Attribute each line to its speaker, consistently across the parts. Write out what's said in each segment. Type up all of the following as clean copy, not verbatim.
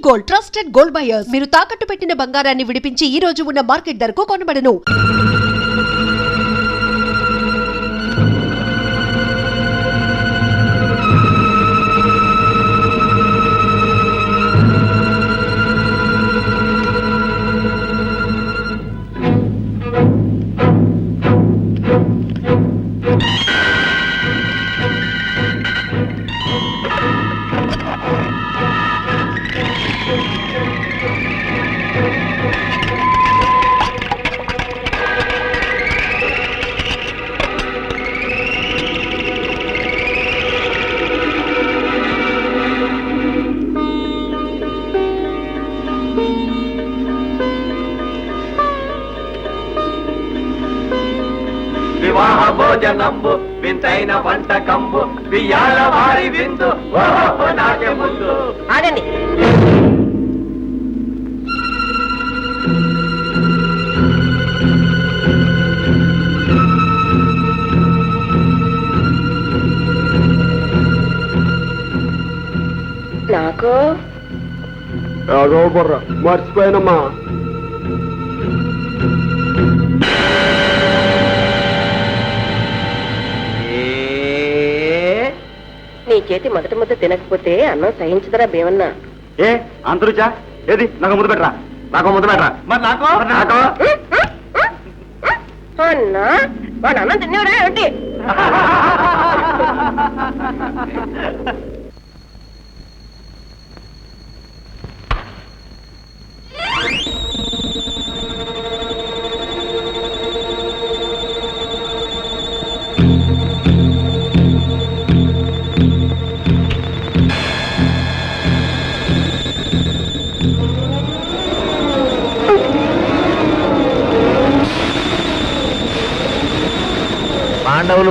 Speaker 1: Gold, trusted gold buyers. మీరు తాకట్టు పెట్టిన బంగారాన్ని విడిపించి ఈ రోజు ఉన్న మార్కెట్ ధరకు కొనబడను.
Speaker 2: వివాహ భోజనంబు వింతైన వంటకంబు బియ్యాల వారి విందు నాకే ముందు.
Speaker 3: ఆగండి. నాకు
Speaker 4: మర్చిపోయానమ్మా.
Speaker 3: నీ చేతి మొదటి ముద్ద తినకపోతే అన్నం సహించదరా భీమన్నా?
Speaker 4: ఏ అంతరుచా ఏది నాకు ముద్దు పెట్టరా, నాకు ముద్దు పెట్టరా. మరి నాకు
Speaker 3: అన్నా వాడు అన్నం తినేవాడా ఏంటి?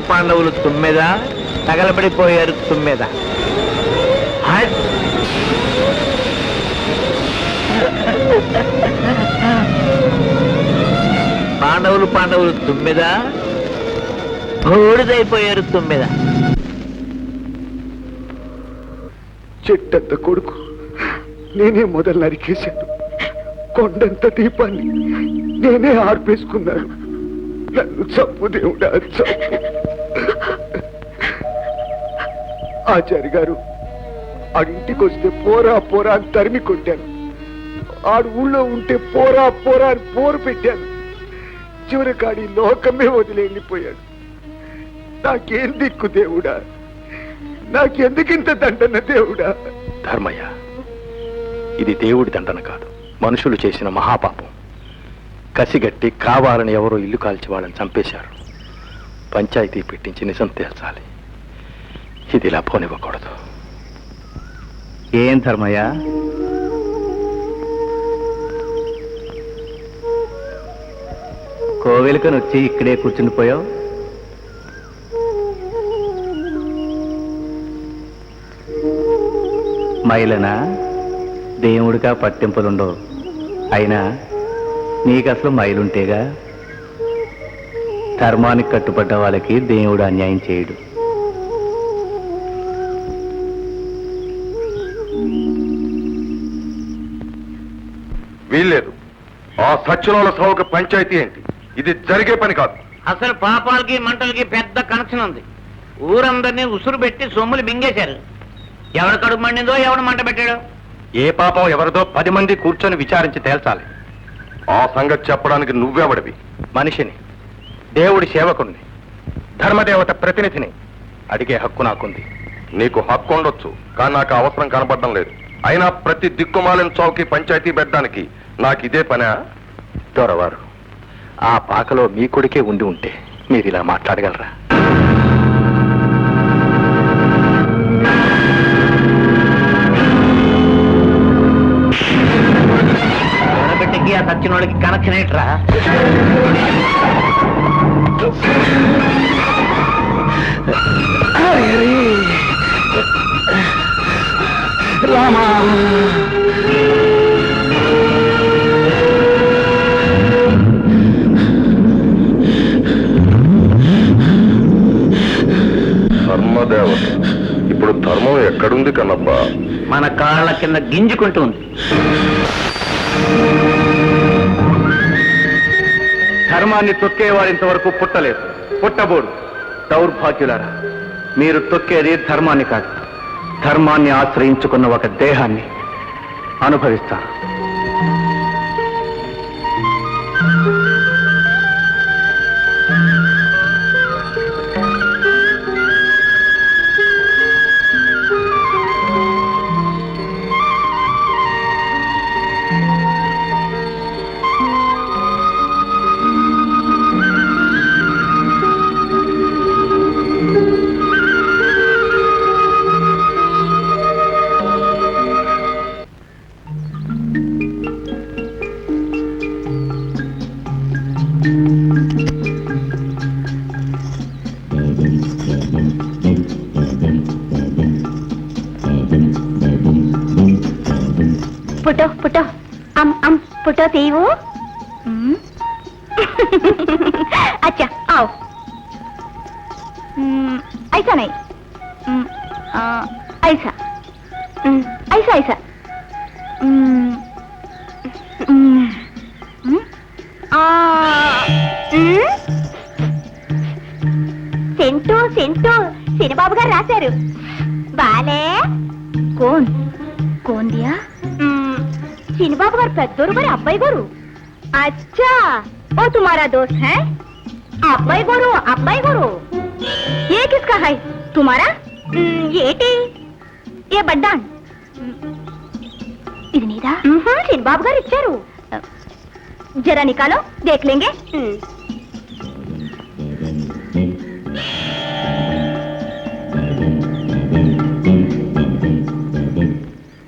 Speaker 2: పాండవులు తుమ్మెద తగలబడిపోయారు తుమ్మెద. పాండవులు తుమ్మెద బూడిదైపోయారు తుమ్మెద.
Speaker 4: చెట్టంత కొడుకు నేనే మొదలు నరికేశాను, కొండంత దీపాన్ని నేనే ఆర్పేసుకున్నాను. నన్ను చంపు దేవుడా, చంపు. ఆచారి గారు ఆడింటికి వస్తే పోరా పోరా అని తరిమి కొట్టాను. ఆడు ఊళ్ళో ఉంటే పోరా పోరా అని పోరు పెట్టాను. చివరికి ఆడి లోకమే వదిలి వెళ్ళిపోయాడు. నాకేం దిక్కు దేవుడా, నాకెందుకింత దండన దేవుడా?
Speaker 5: ధర్మయ్య, ఇది దేవుడి దండన కాదు, మనుషులు చేసిన మహాపాపం. కసిగట్టి కావాలని ఎవరో ఇల్లు కాల్చి వాళ్ళని చంపేశారు. పంచాయతీ పెట్టించి నిజం తేల్చాలి. ఇది ఇలా పోనివ్వకూడదు.
Speaker 2: ఏం ధర్మయ్య, కోవెలకని వచ్చి ఇక్కడే కూర్చుండిపోయావు? మైలనా దేవుడిగా పట్టింపులుండవు. అయినా నీకు అసలు మైలుంటేగా. ధర్మానికి కట్టుబడ్డ వాళ్ళకి దేవుడు అన్యాయం చేయడు.
Speaker 6: వీల్లేదు. ఆ సత్యనాల సావుకి పంచాయతీ ఏంటి? ఇది జరిగే పని కాదు.
Speaker 7: అసలు పాపాలకి మంటలకి పెద్ద కనెక్షన్ ఉంది. ఊరందరినీ ఉసురు పెట్టి సొమ్ములు మింగేశారు. ఎవడు కడుపు మండిందో, ఎవడు మంట పెట్టాడో.
Speaker 5: ఏ పాపం ఎవరిదో 10 మంది కూర్చొని విచారించి తేల్చాలి.
Speaker 6: ఆ సంగతి చెప్పడానికి నువ్వెవడివి?
Speaker 5: మనిషిని, దేవుడి సేవకుణ్ణి, ధర్మదేవత ప్రతినిధిని అడిగే హక్కు నాకుంది.
Speaker 6: నీకు హక్కు ఉండొచ్చు, కానీ నాకు అవసరం కనబడడం లేదు. అయినా ప్రతి దిక్కుమాలిన చౌకి పంచాయతీ పెట్టడానికి నాకు ఇదే పనా?
Speaker 5: దొరవారు, ఆ పాకలో మీ కొడుకే ఉండి ఉంటే మీరు ఇలా మాట్లాడగలరా?
Speaker 7: బిడ్డకి ఆ సచ్చినోడికి కనెక్షన్ ఏంట్రా?
Speaker 4: రామా,
Speaker 6: ధర్మదేవత ఇప్పుడు ధర్మం ఎక్కడుంది కన్నప్ప?
Speaker 7: మన కాళ్ళ కింద గింజుకుంటూ ఉంది.
Speaker 2: ధర్మాన్ని తొక్కేవాడు ఇంతవరకు పుట్టలేదు, పుట్టబోడు. దౌర్భాగ్యులారా, మీరు తొక్కేది ధర్మాన్ని కాదు, ధర్మాన్ని ఆశ్రయించుకున్న ఒక దేహాన్ని అనుభవిస్తారు.
Speaker 8: पुटो पुटो अम पुटो तीवो अच्छा आओ ऐसा नहीं ऐसा ऐसा ऐसा सेंटू सेंटू सिनेबाबू गाరు రాశారు బాలే कौन कौन दिया सिनेबाबू गाరు పెద్దోరు మరి అబ్బాయి గారు अच्छा वो तुम्हारा दोस्त है अब्बाई गुरु ये किसका है तुम्हारा ఏటి ये बड्डा ఇది నీదా సినిబాబు గారు ఇచ్చారు जरा निकालो देख लेंगे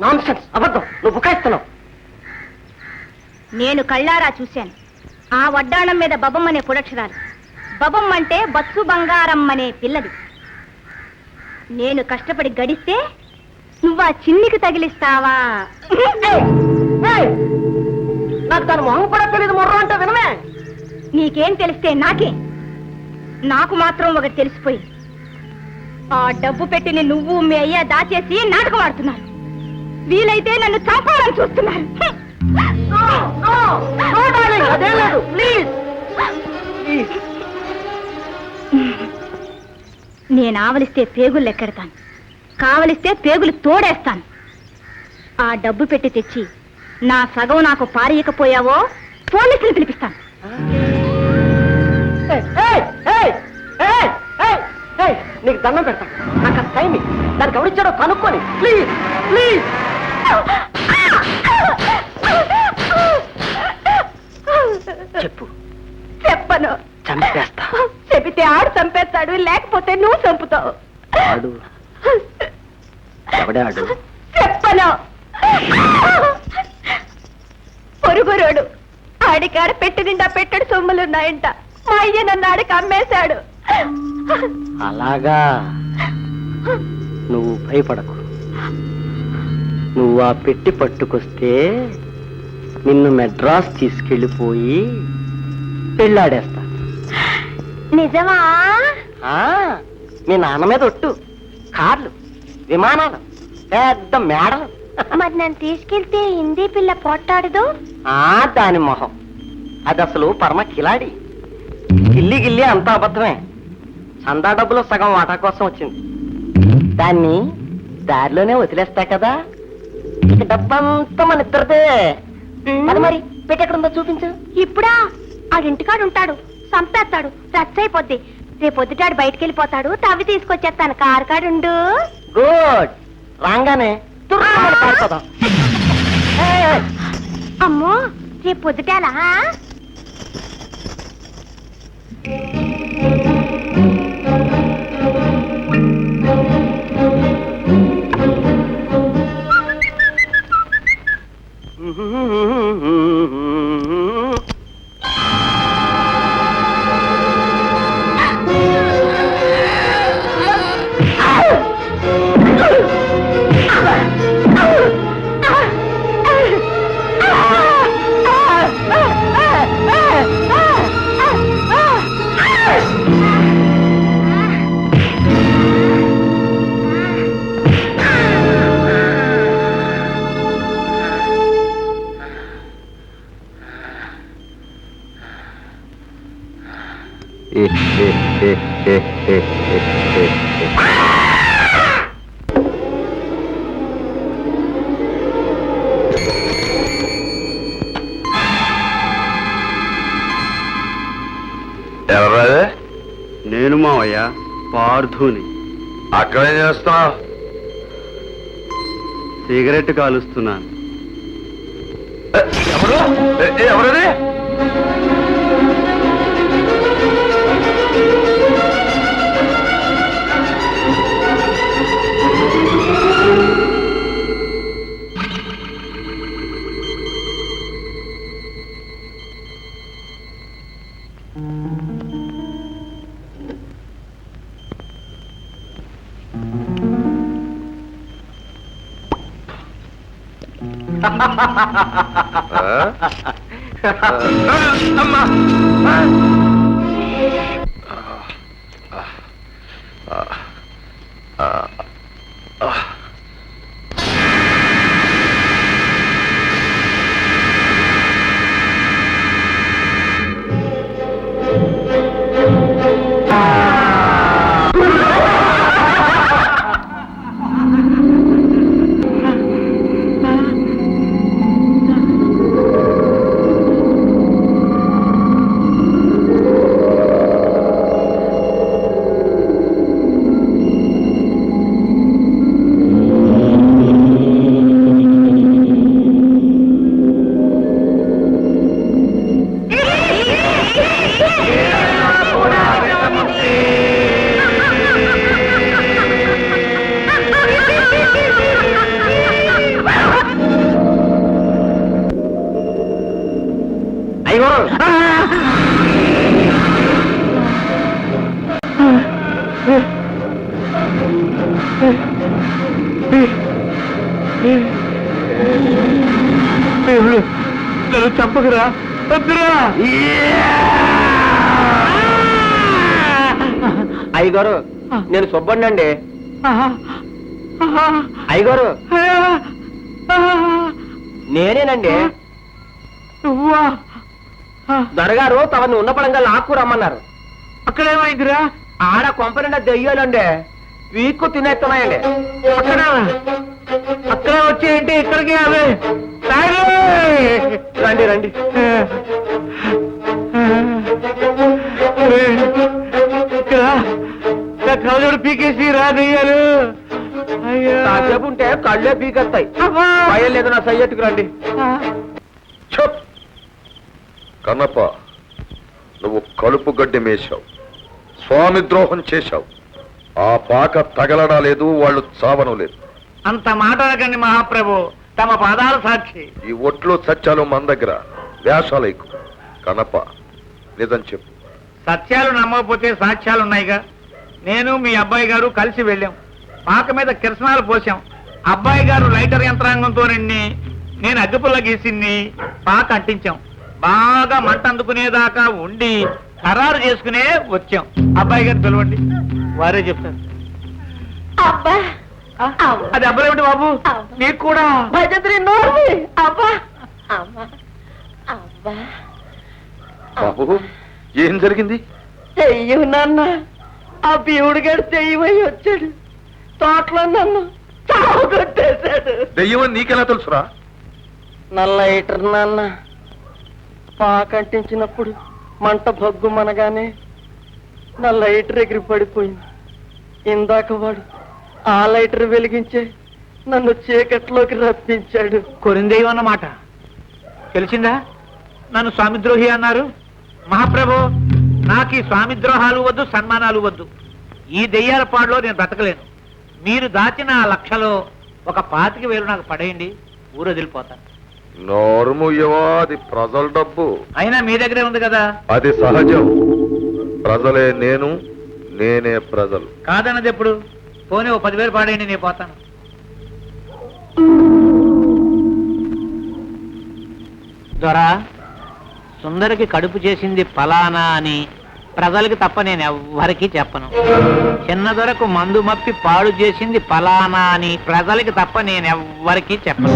Speaker 3: నాన్సెన్స్, అబద్ధం. నువ్వు బుకాయిస్తున్నావు.
Speaker 8: నేను కళ్ళారా చూశాను. ఆ వడ్డాణం మీద బబమ్మ అనే పుడక్షరాలు. బబమ్మ అంటే బస్సు బంగారం అనే పిల్లది. నేను కష్టపడి గడిస్తే నువ్వు ఆ చిన్నికి తగిలిస్తావా?
Speaker 3: నాకు తన మొహం కూడా తెలియదు. మొర్ర అంటే వినమే.
Speaker 8: నీకేం తెలిస్తే నాకే. నాకు మాత్రం ఒకటి తెలిసిపోయింది. ఆ డబ్బు పెట్టిని నువ్వు మీ అయ్యా దాచేసి నాటకం ఆడుతున్నారు. వీలైతే నన్ను చంపాలని చూస్తున్నారు.
Speaker 3: అదే లేదు, ప్లీజ్.
Speaker 8: నేను ఆవలిస్తే పేగులు లెక్కెడతాను, కావలిస్తే పేగులు తోడేస్తాను. ఆ డబ్బు పెట్టి తెచ్చి నా సగం నాకు పారేయకపోయావో పోలీసులు పిలిపిస్తాను.
Speaker 3: నీకు దండం పెడతాను. నాకు ఆ టైం దానికి ఎవరిచ్చాడో కనుక్కొని ప్లీజ్ ప్లీజ్. చెప్పు.
Speaker 8: చెప్పను.
Speaker 3: చంపేస్తా.
Speaker 8: చెబితే ఆడు చంపేస్తాడు, లేకపోతే నువ్వు చంపుతావు.
Speaker 3: ఆడు ఎవడే ఆడు?
Speaker 8: చెప్పను. పొరుగురోడు. ఆడికాడ పెట్టి నిండా పెట్టడు సొమ్ములున్నాయంట. మా అయ్య నన్ను ఆడికి అమ్మేశాడు.
Speaker 3: అలాగా. నువ్వు భయపడకు. నువ్వు ఆ పెట్టి పట్టుకొస్తే నిన్ను మెడ్రాస్ తీసుకెళ్ళిపోయి పెళ్ళాడేస్తా.
Speaker 8: నిజమా?
Speaker 3: మీ నాన్న మీద ఒట్టు. కార్లు, విమానాలు, పెద్ద మేడలు.
Speaker 8: మరి నన్ను తీసుకెళ్తే హిందీ పిల్ల పోట్టాడదు.
Speaker 3: దాని మొహం అది అసలు పరమ కిలాడి. గిల్లి గిల్లి అంతా అబద్ధమే. చందా డబ్బులు సగం వాటా కోసం వచ్చింది. దాన్ని దారిలోనే వదిలేస్తా కదా. ఇక డబ్బంతా మన ఇద్దరిదే. మరి పెట్టెక్కడుందో చూపించు.
Speaker 8: ఇప్పుడా? ఆడింటికాడు ఉంటాడు, చంపేస్తాడు, రచ్చైపోద్ది. రేపొద్దుటాడు బయటికి వెళ్ళిపోతాడు, తవ్వి తీసుకొచ్చేస్తాను. కారు కాడుండు.
Speaker 3: గుడ్. రాగానే పారిపోదాం.
Speaker 8: అమ్మో, రేపొద్దుటాలా?
Speaker 6: ఎవరాదే?
Speaker 2: నేను మావయ్య పార్థుని.
Speaker 6: అక్కడేం చేస్తున్నావు?
Speaker 2: సిగరెట్ కాలుస్తున్నాను.
Speaker 6: ఎవరది? అమ్మా!
Speaker 2: నన్ను చంపకురా, వద్దురా.
Speaker 3: అయ్యగారు, నేను సుబ్బండి. అయ్యగారు, నేనేనండి.
Speaker 2: నువ్వా?
Speaker 3: దొరగారు తమని ఉన్న పడంగా లాక్కు రమ్మన్నారు.
Speaker 2: అక్కడేమైందిరా?
Speaker 3: ఆడ కొంప నిండా దెయ్యాలండి, వీక్కు తినేస్తున్నాయండి.
Speaker 2: అక్కడే వచ్చేయండి, ఇక్కడికి అవే.
Speaker 3: రండి రండి.
Speaker 2: కళ్ళోడు పీకేసి రాదయ్యారు.
Speaker 3: కాసేపు ఉంటే కళ్ళే పీకెత్తాయి. భయం లేదు, నా సయ్యట్టుకు రండి.
Speaker 6: ఛప్! కన్నప్ప, నువ్వు కలుపు గడ్డి మేశావు, స్వామి ద్రోహం చేశావు. ఆ పాక తగలడా లేదు, వాళ్ళు చావను లేదు.
Speaker 7: అంత మాట్లాడకండి మహాప్రభు, తమ పాదాల సాక్షి.
Speaker 6: ఈ ఒట్లు సత్యాలు మన దగ్గర, వేషాలకు. కన్నప్ప, నిజం చెప్పు.
Speaker 7: సత్యాలు నమ్మకపోతే సాక్ష్యాలు ఉన్నాయిగా. నేను మీ అబ్బాయి గారు కలిసి వెళ్ళాం, పాక మీద కిరసనాలు పోసాం. అబ్బాయి గారు లైటర్ యంత్రాంగంతో నిండి, నేను అగ్గిపుల్ల గీసిన్ని పాక అంటించాం. బాగా మంట అందుకునేదాకా ఉండి ఖరారు చేసుకునే వచ్చాం. అబ్బాయి గారిని పిలవండి, వారే చెప్తారు. అది అబ్బాయి బాబు, నీకు కూడా
Speaker 6: బాబు, ఏం జరిగింది?
Speaker 3: చెయ్యు నాన్న, ఆ పీవుడు గారు చెయ్యమై వచ్చాడు. తోటలో నన్ను చావు కొట్టేశాడు.
Speaker 6: దెయ్యమని నీకెలా తెలుసురా?
Speaker 3: నల్ల లైటర్ నాన్న, పాకంటించినప్పుడు మంట భగ్గు మనగానే నా లైటర్ ఎగిరి పడిపోయింది. ఇందాక వాడు ఆ లైటర్ వెలిగించే నన్ను చీకట్లోకి రప్పించాడు.
Speaker 7: కొరిందేయం అన్నమాట తెలిసిందా? నన్ను స్వామిద్రోహి అన్నారు. మహాప్రభు, నాకు ఈ స్వామిద్రోహాలు వద్దు, సన్మానాలు వద్దు. ఈ దెయ్యాల పాడులో నేను బ్రతకలేను. మీరు దాచిన ఆ లక్షలో ఒక 25,000 నాకు పడేయండి, ఊరు వదిలిపోతాను.
Speaker 6: నోరుముయ్యవా, అది ప్రజల డబ్బు.
Speaker 7: అయినా మీ దగ్గరే ఉంది కదా.
Speaker 6: అది సహజం. ప్రజలే నేను, నేనే ప్రజలు.
Speaker 7: కాదన్నది ఎప్పుడు? పోనీ ఓ 10,000 పాడేయండి, నేను పోతాను. దొరా, సుందరికి కడుపు చేసింది ఫలానా అని ప్రజలకి తప్ప నేను ఎవ్వరికీ చెప్పను. చిన్న దొరకు మందు మప్పి పాడు చేసింది ఫలానా అని ప్రజలకి తప్ప నేను ఎవ్వరికీ చెప్పను.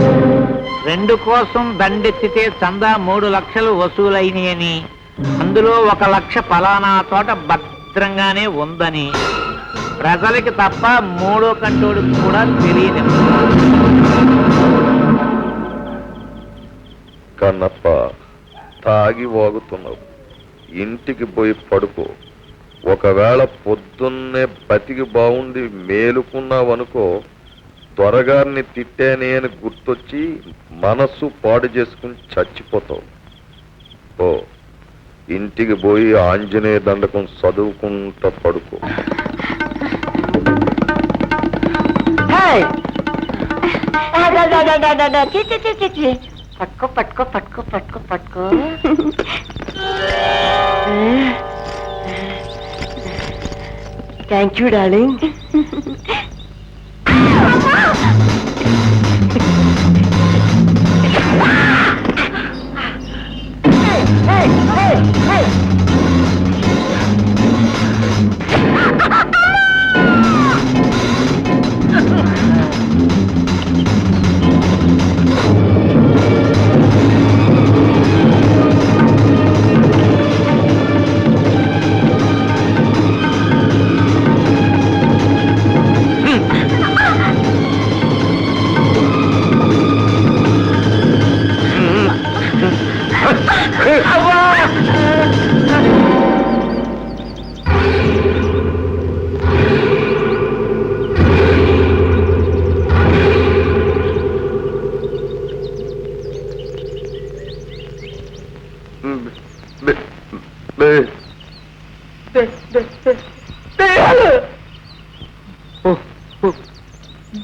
Speaker 7: 2 కోసం దండెత్తితే చందా 3 లక్షలు వసూలైనయని అందులో 1,00,000 ఫలానా చోట భద్రంగానే ఉందని ప్రజలకి తప్ప మూడో కంటోడికి కూడా తెలియదు.
Speaker 6: కన్నప్ప, తాగి వాగుతున్నావు, ఇంటికి పోయి పడుకో. ఒకవేళ పొద్దున్నే బతికి బాగుండి మేలుకున్నావనుకో, దొరగారిని తిట్టానే అని గుర్తొచ్చి మనస్సు పాడు చేసుకుని చచ్చిపోతావు. ఓ, ఇంటికి పోయి ఆంజనేయ దండకం చదువుకుంటా పడుకో.
Speaker 3: పట్టుకో పట్టుకో పట్టుకో పట్టుకో పట్టుకో. Thank you darling.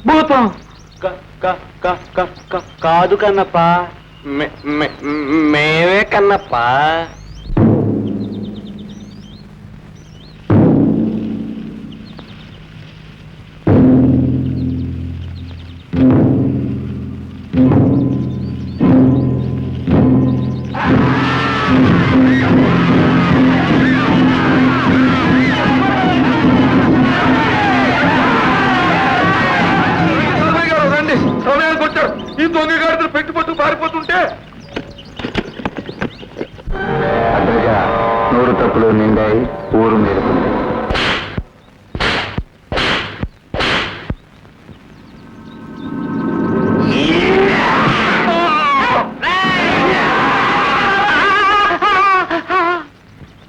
Speaker 2: భూతం
Speaker 3: కాదు కన్నప్ప, మేమే కన్నప్ప.
Speaker 6: సమయానికి వచ్చారు. ఈ దొంగ గాడిదలు పెట్టుబట్టు పారిపోతుంటే
Speaker 5: నూరు తప్పులు నిండాయి, ఊరు మేలుకుంది.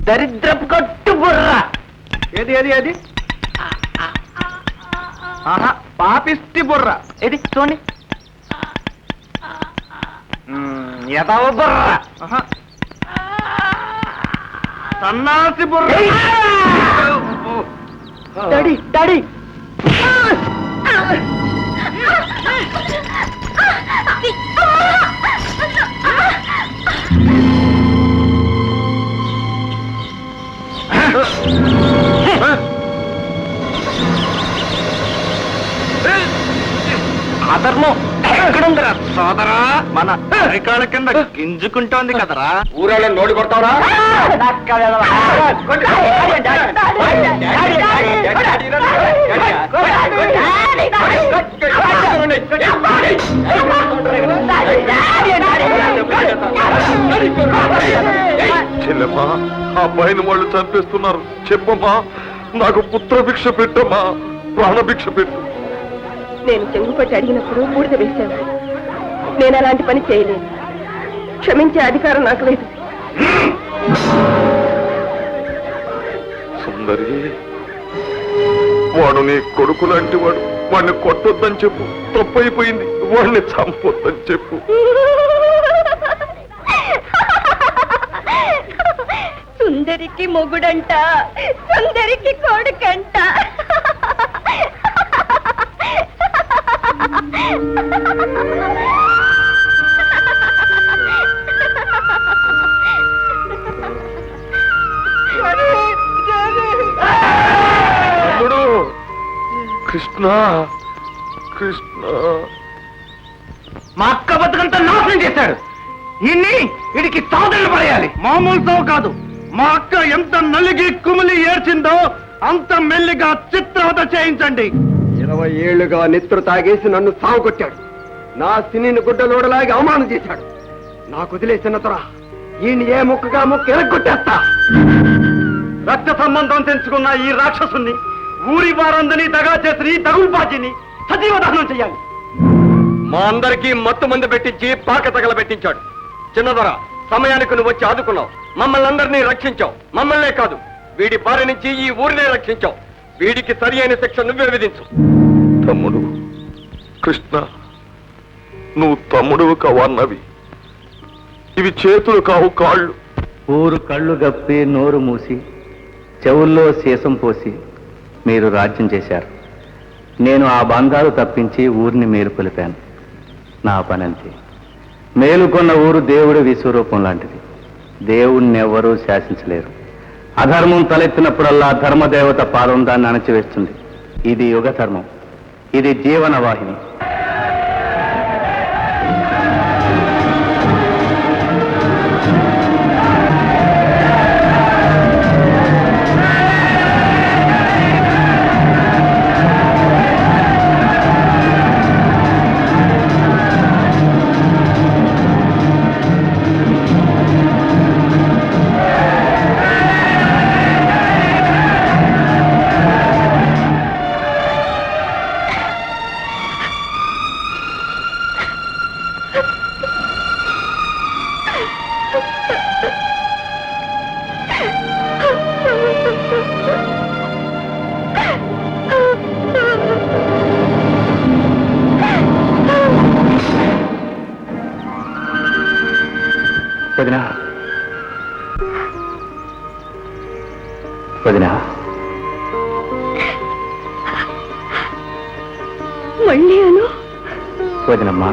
Speaker 3: దరిద్రపు కట్టు బుర్ర.
Speaker 7: ఏది ఏది ఏది? ఆహా, పాపిష్టి బుర్ర. ఏది చూడండి. ఎదవ బుర్ర. ఆహా, సన్నాసి బుర్ర.
Speaker 3: డాడీ డాడీ,
Speaker 7: అదర్మం ఎక్కడుందిరా సోదరా? మన అరికాళ్ళ కింద గింజుకుంటోంది కదరా.
Speaker 6: ఊరాళ్ళని నోడి కొడతావరా? చెల్లెమ్మా, ఆ అబ్బాయిని వాళ్ళు చంపేస్తున్నారు. చెప్పమ్మా, నాకు పుత్రభిక్ష పెట్టమ్మా, ప్రాణభిక్ష పెట్టు.
Speaker 8: నేను చెంగుపట్టి అడిగినప్పుడు బూడిద వేశాను. నేను అలాంటి పని చేయలేను. క్షమించే అధికారం నాకు లేదు.
Speaker 6: సుందరి, వాడు నీ కొడుకు లాంటి వాడు. వాడిని కొట్టొద్దని చెప్పు. తప్పైపోయింది. వాడిని చంపొద్దని చెప్పు.
Speaker 8: సుందరికి మొగుడంట, సుందరికి కొడుకంట.
Speaker 6: తమ్ముడు కృష్ణ, కృష్ణ,
Speaker 7: మా అక్క బతుకంతా నాశనం చేశాడు. వీడికి సోదరులు పడేయాలి. మామూలు సావు కాదు. మా అక్క ఎంత నలిగి కుమిలి ఏడ్చిందో అంత మెల్లిగా చిత్రవత చేయించండి.
Speaker 4: 20 ఏళ్లుగా నెత్తురు తాగేసి నన్ను సాగుకొట్టాడు. నా సినిని గుడ్డలోడలాగి అవమానం చేశాడు. నాకు వదిలేసిన తొర ఈయన ఏ ముక్కగా ముక్క ఎరగొట్టేస్తా. రక్త సంబంధం తెంచుకున్న ఈ రాక్షసుని, ఊరి వారందరినీ దగా చేసి తగులుబాజీని సజీవ దహనం చెయ్యాలి.
Speaker 5: మా అందరికీ మత్తు మందు పెట్టించి పాక తగలబెట్టించాడు. చిన్నదొర, సమయానికి నువ్వు వచ్చి ఆదుకున్నావు. మమ్మల్ని అందరినీ రక్షించావు. మమ్మల్నే కాదు, వీడి బారి నుంచి ఈ ఊరినే రక్షించావు. వీడికి సరి అయిన శిక్ష నువ్వే విధించు.
Speaker 6: తమ్ముడు కృష్ణ, నువ్వు తమ్ముడు కావన్నవి. ఇవి చేతులు కావు, కాళ్ళు.
Speaker 9: ఊరు కళ్ళు గప్పి నోరు మూసి చెవుల్లో సీసం పోసి మీరు రాజ్యం చేశారు. నేను ఆ బంధాలు తప్పించి ఊరిని మేలు కొలిపాను. నా పనంతే. మేలుకొన్న ఊరు దేవుడి విశ్వరూపం లాంటిది. దేవుణ్ణి ఎవరూ శాసించలేరు. అధర్మం తలెత్తినప్పుడల్లా ధర్మదేవత పాదం దాన్ని అణచివేస్తుంది. ఇది యుగ ధర్మం. ఇది జీవన వాహిని. వదినా, వదినా,
Speaker 8: మళ్ళీ అను.
Speaker 9: వదినమ్మా,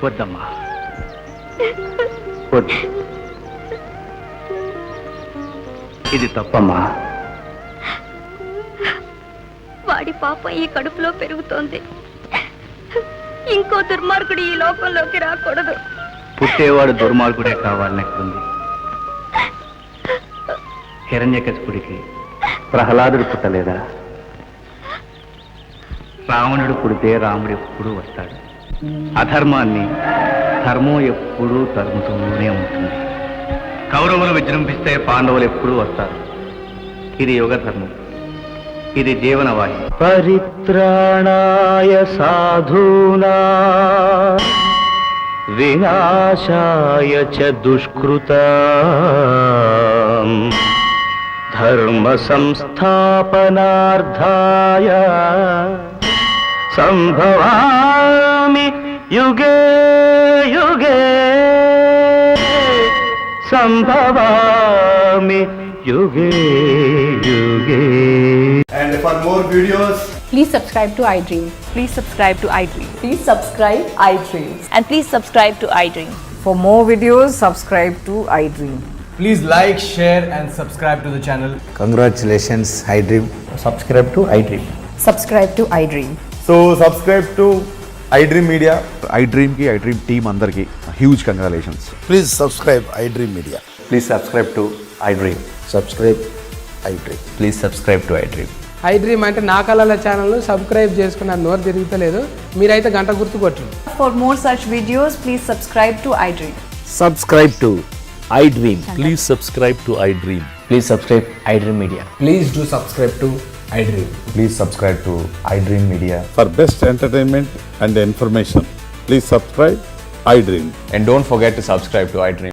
Speaker 9: వద్దమ్మా, వద్దు. ఇది తప్పమ్మా.
Speaker 8: వాడి పాపం ఈ కడుపులో పెరుగుతోంది. ఇంకో దుర్మార్గుడు ఈ లోకంలోకి రాకూడదు.
Speaker 9: పుట్టేవాడు దుర్మార్గుడే కావాలనెక్కడుంది? హిరణ్యకశిపుడికి ప్రహ్లాదుడు పుట్టలేదా? రావణుడు పుడితే రాముడు ఎప్పుడూ వస్తాడు. అధర్మాన్ని ధర్మం ఎప్పుడూ తరుముతూనే ఉంటుంది. కౌరవులు విజృంభిస్తే పాండవులు ఎప్పుడూ వస్తారు. ఇది యుగ ధర్మం. ఇది జీవనవాహి. పరిత్రాణాయ సాధూనా వినాశాయ చ దుష్కృతా ధర్మ సంస్థాపనార్థాయ సంభవామి యుగే యుగే సంభవామి యుగే యుగే.
Speaker 10: And for more videos,
Speaker 11: please subscribe to iDream.
Speaker 12: Please subscribe to iDream.
Speaker 11: Please subscribe iDream.
Speaker 12: And please subscribe to iDream.
Speaker 11: For more videos, subscribe to iDream.
Speaker 10: please like, share and subscribe to the channel.
Speaker 13: Congratulations, iDream.
Speaker 9: Subscribe to iDream.
Speaker 11: Subscribe to iDream.
Speaker 10: So subscribe to iDream Media.
Speaker 13: iDream ki iDream team andarki huge congratulations.
Speaker 4: Please subscribe iDream Media.
Speaker 9: Please subscribe to iDream.
Speaker 4: Subscribe iDream.
Speaker 9: Please subscribe to iDream.
Speaker 11: iDream అంటే నా కళల channel subscribe చేసుకున్న నోరు తిరుగుతలేదు. మీరైతే గంట గుర్తు కొట్టండి.
Speaker 12: For more such videos, please subscribe to iDream.
Speaker 13: Subscribe to iDream. Please subscribe to iDream.
Speaker 9: Please subscribe iDream Media.
Speaker 10: Please do subscribe to iDream.
Speaker 13: Please subscribe to iDream Media.
Speaker 6: For best entertainment and information, please subscribe iDream.
Speaker 13: And don't forget to subscribe to iDream.